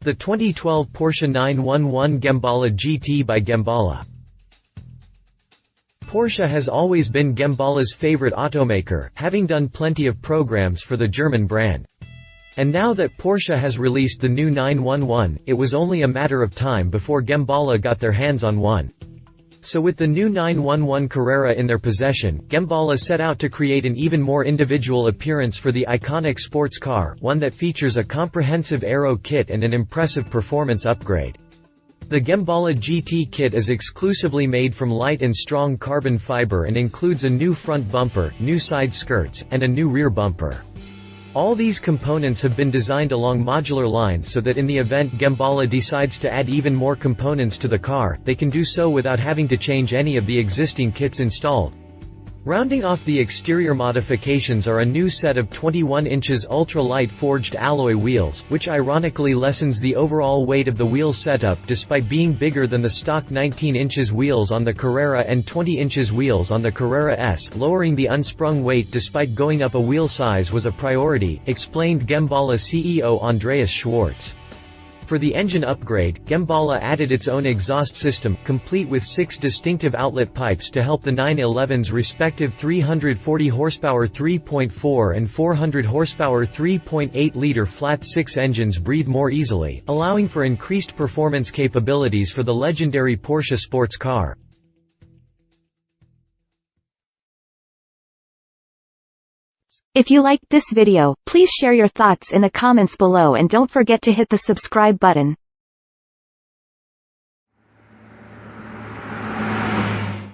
The 2012 Porsche 911 Gemballa GT by Gemballa. Porsche has always been Gemballa's favorite automaker, having done plenty of programs for the German brand. And now that Porsche has released the new 911, it was only a matter of time before Gemballa got their hands on one. So with the new 911 Carrera in their possession, Gemballa set out to create an even more individual appearance for the iconic sports car, one that features a comprehensive aero kit and an impressive performance upgrade. The Gemballa GT kit is exclusively made from light and strong carbon fiber and includes a new front bumper, new side skirts, and a new rear bumper. All these components have been designed along modular lines so that in the event Gemballa decides to add even more components to the car, they can do so without having to change any of the existing kits installed. Rounding off the exterior modifications are a new set of 21 inches ultra-light forged alloy wheels, which ironically lessens the overall weight of the wheel setup despite being bigger than the stock 19 inches wheels on the Carrera and 20 inches wheels on the Carrera S. Lowering the unsprung weight despite going up a wheel size was a priority, explained Gemballa CEO Andreas Schwartz. For the engine upgrade, Gemballa added its own exhaust system, complete with 6 distinctive outlet pipes to help the 911's respective 340 horsepower 3.4 and 400 horsepower 3.8-liter flat-6 engines breathe more easily, allowing for increased performance capabilities for the legendary Porsche sports car. If you liked this video, please share your thoughts in the comments below and don't forget to hit the subscribe button.